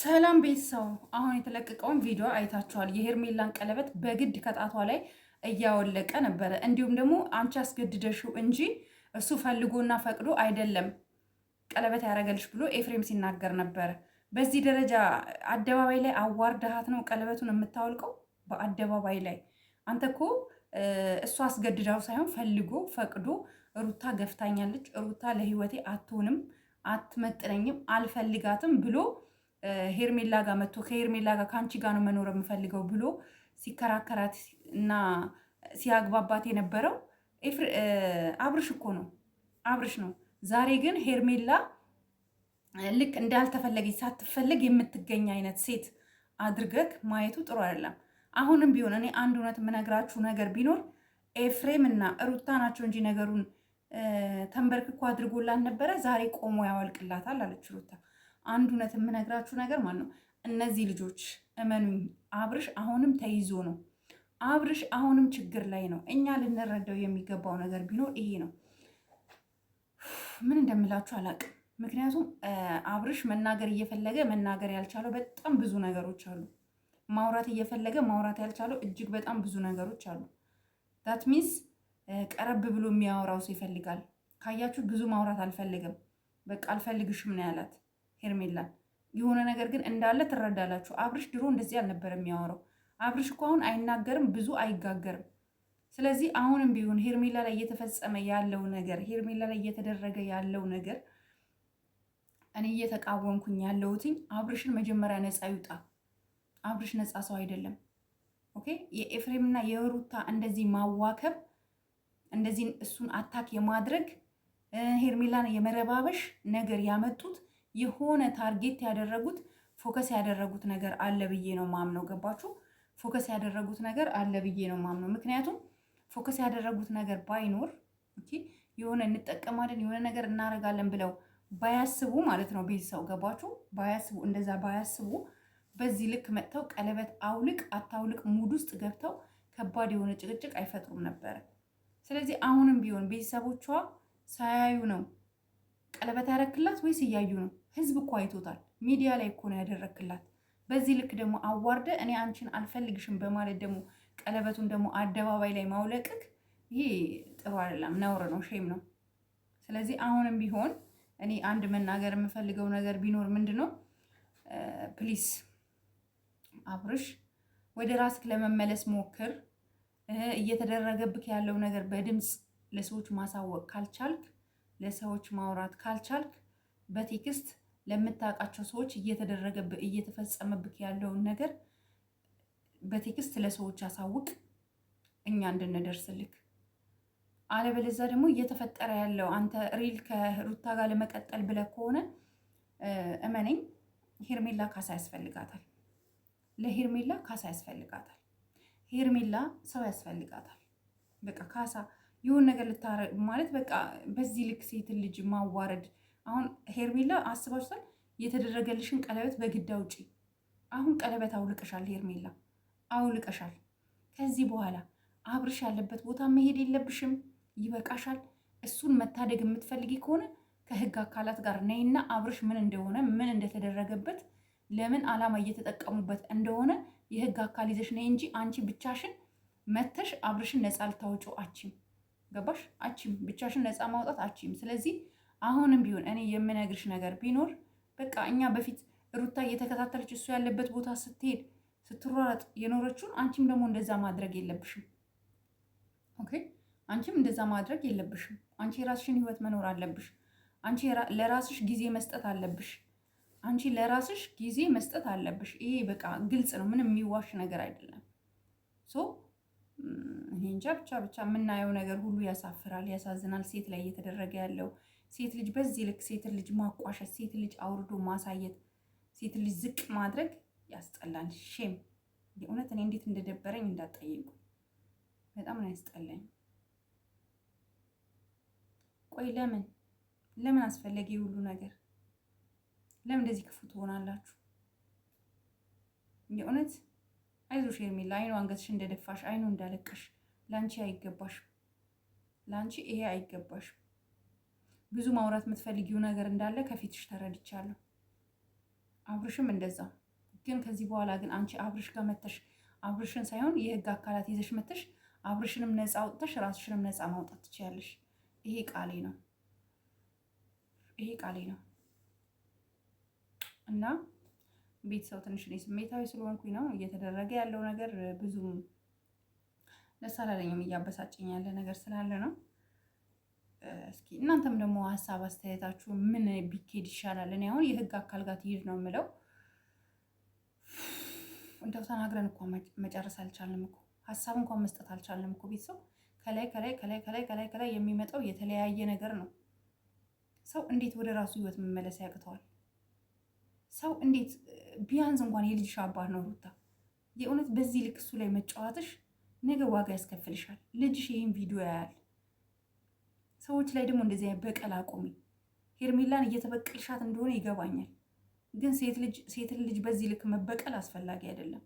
ሰላም ቤተሰው አሁን የተለቀቀውን ቪዲዮ አይታችኋል። የሄርሜላን ቀለበት በግድ ከጣቷ ላይ እያወለቀ ነበረ። እንዲሁም ደግሞ አንቺ አስገድደሽው እንጂ እሱ ፈልጎና ፈቅዶ አይደለም ቀለበት ያደረገልሽ ብሎ ኤፍሬም ሲናገር ነበረ። በዚህ ደረጃ አደባባይ ላይ አዋርደሃት ነው ቀለበቱን የምታወልቀው? በአደባባይ ላይ አንተ እኮ እሱ አስገድዳው ሳይሆን ፈልጎ ፈቅዶ ሩታ ገፍታኛለች፣ ሩታ ለህይወቴ አትሆንም፣ አትመጥነኝም፣ አልፈልጋትም ብሎ ሄርሜላ ጋር መጥቶ ከሄርሜላ ጋር ከአንቺ ጋር ነው መኖር የምፈልገው ብሎ ሲከራከራት እና ሲያግባባት የነበረው አብርሽ እኮ ነው፣ አብርሽ ነው። ዛሬ ግን ሄርሜላ ልክ እንዳልተፈለገች ሳትፈለግ የምትገኝ አይነት ሴት አድርገህ ማየቱ ጥሩ አይደለም። አሁንም ቢሆን እኔ አንድ እውነት የምነግራችሁ ነገር ቢኖር ኤፍሬም እና ሩታ ናቸው እንጂ ነገሩን ተንበርክኮ አድርጎላት ነበረ። ዛሬ ቆሞ ያወልቅላታል አለች ሩታ። አንድ እውነት የምነግራችሁ ነገር ማለት ነው፣ እነዚህ ልጆች እመኑኝ፣ አብርሽ አሁንም ተይዞ ነው። አብርሽ አሁንም ችግር ላይ ነው። እኛ ልንረዳው የሚገባው ነገር ቢኖር ይሄ ነው። ምን እንደምላችሁ አላውቅም። ምክንያቱም አብርሽ መናገር እየፈለገ መናገር ያልቻለው በጣም ብዙ ነገሮች አሉ። ማውራት እየፈለገ ማውራት ያልቻለው እጅግ በጣም ብዙ ነገሮች አሉ። ዳት ሚንስ ቀረብ ብሎ የሚያወራው ሰው ይፈልጋል። ካያችሁ ብዙ ማውራት አልፈልግም፣ በቃ አልፈልግሽም ነው ያላት ሄርሜላን። የሆነ ነገር ግን እንዳለ ትረዳላችሁ። አብርሽ ድሮ እንደዚህ አልነበረም የሚያወራው። አብርሽ እኮ አሁን አይናገርም፣ ብዙ አይጋገርም። ስለዚህ አሁንም ቢሆን ሄርሜላ ላይ እየተፈጸመ ያለው ነገር፣ ሄርሜላ ላይ እየተደረገ ያለው ነገር እኔ እየተቃወምኩኝ ያለሁትኝ አብርሽን መጀመሪያ ነፃ ይውጣ። አብርሽ ነፃ ሰው አይደለም። ኦኬ። የኤፍሬምና የሩታ እንደዚህ ማዋከብ፣ እንደዚህ እሱን አታክ የማድረግ ሄርሜላን የመረባበሽ ነገር ያመጡት የሆነ ታርጌት ያደረጉት ፎከስ ያደረጉት ነገር አለ ብዬ ነው ማምነው። ገባችሁ? ፎከስ ያደረጉት ነገር አለ ብዬ ነው ማምነው። ምክንያቱም ፎከስ ያደረጉት ነገር ባይኖር የሆነ እንጠቀማለን የሆነ ነገር እናደርጋለን ብለው ባያስቡ ማለት ነው ቤተሰው፣ ገባችሁ? ባያስቡ፣ እንደዛ ባያስቡ በዚህ ልክ መጥተው ቀለበት አውልቅ አታውልቅ ሙድ ውስጥ ገብተው ከባድ የሆነ ጭቅጭቅ አይፈጥሩም ነበረ። ስለዚህ አሁንም ቢሆን ቤተሰቦቿ ሳያዩ ነው ቀለበት ያረክላት ወይስ እያዩ ነው? ህዝብ እኮ አይቶታል። ሚዲያ ላይ እኮ ነው ያደረክላት። በዚህ ልክ ደግሞ አዋርደ እኔ አንቺን አልፈልግሽም በማለት ደግሞ ቀለበቱን ደግሞ አደባባይ ላይ ማውለቅክ ይሄ ጥሩ አይደለም፣ ነውር ነው፣ ሼም ነው። ስለዚህ አሁንም ቢሆን እኔ አንድ መናገር የምፈልገው ነገር ቢኖር ምንድን ነው፣ ፕሊስ አብርሽ ወደ ራስክ ለመመለስ ሞክር። እየተደረገብክ ያለው ነገር በድምፅ ለሰዎች ማሳወቅ ካልቻልክ፣ ለሰዎች ማውራት ካልቻልክ፣ በቴክስት ለምታውቃቸው ሰዎች እየተፈጸመብክ ያለውን ነገር በቴክስት ለሰዎች አሳውቅ፣ እኛ እንድንደርስልክ። አለበለዚያ ደግሞ እየተፈጠረ ያለው አንተ ሪል ከሩታ ጋር ለመቀጠል ብለህ ከሆነ እመነኝ፣ ሄርሜላ ካሳ ያስፈልጋታል። ለሄርሜላ ካሳ ያስፈልጋታል። ሄርሜላ ሰው ያስፈልጋታል። በቃ ካሳ የሆነ ነገር ልታረግ ማለት በቃ በዚህ ልክ ሴት ልጅ ማዋረድ። አሁን ሄርሜላ አስባችኋል? የተደረገልሽን ቀለበት በግድ አውጪ። አሁን ቀለበት አውልቀሻል፣ ሄርሜላ አውልቀሻል። ከዚህ በኋላ አብርሽ ያለበት ቦታ መሄድ የለብሽም። ይበቃሻል። እሱን መታደግ የምትፈልጊ ከሆነ ከህግ አካላት ጋር ነይና አብርሽ ምን እንደሆነ ምን እንደተደረገበት ለምን ዓላማ እየተጠቀሙበት እንደሆነ የህግ አካል ይዘሽ ነይ እንጂ አንቺ ብቻሽን መተሽ አብርሽን ነፃ ልታወጪው አቺም። ገባሽ? አቺም ብቻሽን ነፃ ማውጣት አቺም። ስለዚህ አሁንም ቢሆን እኔ የምነግርሽ ነገር ቢኖር በቃ እኛ በፊት ሩታ እየተከታተለች እሱ ያለበት ቦታ ስትሄድ ስትሯረጥ የኖረችውን አንቺም ደግሞ እንደዛ ማድረግ የለብሽም። ኦኬ? አንቺም እንደዛ ማድረግ የለብሽም። አንቺ የራስሽን ህይወት መኖር አለብሽ። አንቺ ለራስሽ ጊዜ መስጠት አለብሽ። አንቺ ለራስሽ ጊዜ መስጠት አለብሽ። ይሄ በቃ ግልጽ ነው፣ ምንም የሚዋሽ ነገር አይደለም። ሶ እኔ እንጃ ብቻ የምናየው ነገር ሁሉ ያሳፍራል፣ ያሳዝናል። ሴት ላይ እየተደረገ ያለው ሴት ልጅ በዚህ ልክ ሴት ልጅ ማቋሸት፣ ሴት ልጅ አውርዶ ማሳየት፣ ሴት ልጅ ዝቅ ማድረግ ያስጠላል። ሼም። የእውነት እኔ እንዴት እንደደበረኝ እንዳጠይቁ በጣም ነው ያስጠላኝ። ቆይ ለምን አስፈለገ ሁሉ ነገር? ለምን እንደዚህ ክፉ ትሆናላችሁ? የእውነት አይዞሽ ሄርሜላ፣ አይኑ አንገትሽ እንደደፋሽ፣ አይኑ እንዳለቀሽ ለአንቺ አይገባሽም። ለአንቺ ይሄ አይገባሽም። ብዙ ማውራት የምትፈልጊው ነገር እንዳለ ከፊትሽ ተረድቻለሁ። አብርሽም እንደዛ። ግን ከዚህ በኋላ ግን አንቺ አብርሽ ጋር መተሽ አብርሽን ሳይሆን የህግ አካላት ይዘሽ መተሽ አብርሽንም ነፃ አውጥተሽ ራስሽንም ነፃ ማውጣት ትችያለሽ። ይሄ ቃሌ ነው፣ ይሄ ቃሌ ነው። እና ቤተሰብ ትንሽ እኔ ስሜታዊ ስለሆንኩኝ ነው እየተደረገ ያለው ነገር ብዙም ደስ አላለኝም። እያበሳጨኝ ያለ ነገር ስላለ ነው። እስኪ እናንተም ደግሞ ሀሳብ አስተያየታችሁ ምን ቢኬድ ይሻላል? እኔ አሁን የህግ አካል ጋር ትሄድ ነው የምለው። እንደው ተናግረን እኮ መጨረስ አልቻልንም እኮ ሀሳብ እንኳን መስጠት አልቻልንም እኮ ቤተሰብ። ከላይ የሚመጣው የተለያየ ነገር ነው። ሰው እንዴት ወደ ራሱ ህይወት መመለስ ያቅተዋል? ሰው እንዴት ቢያንስ እንኳን የልጅሽ አባት ነው ሩታ። የእውነት በዚህ ልክ እሱ ላይ መጫወትሽ ነገ ዋጋ ያስከፍልሻል። ልጅሽ ይህን ቪዲዮ ያያል። ሰዎች ላይ ደግሞ እንደዚህ በቀል አቁሚ። ሄርሜላን እየተበቀልሻት እንደሆነ ይገባኛል፣ ግን ሴትን ልጅ በዚህ ልክ መበቀል አስፈላጊ አይደለም።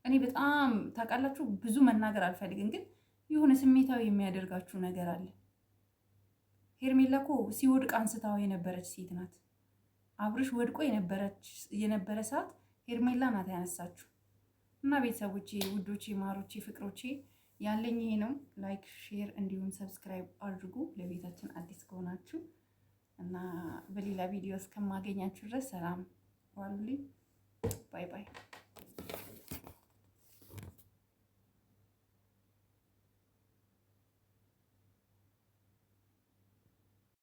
እኔ በጣም ታውቃላችሁ፣ ብዙ መናገር አልፈልግም፣ ግን የሆነ ስሜታዊ የሚያደርጋችሁ ነገር አለ። ሄርሜላ እኮ ሲወድቅ አንስታው የነበረች ሴት ናት። አብርሽ ወድቆ የነበረ ሰዓት ሄርሜላ ናት ያነሳችሁ። እና ቤተሰቦቼ፣ ውዶቼ፣ ማሮቼ፣ ፍቅሮቼ ያለኝ ይሄ ነው። ላይክ፣ ሼር እንዲሁም ሰብስክራይብ አድርጉ ለቤታችን አዲስ ከሆናችሁ እና በሌላ ቪዲዮ እስከማገኛችሁ ድረስ ሰላም ዋሉልኝ። ባይ ባይ።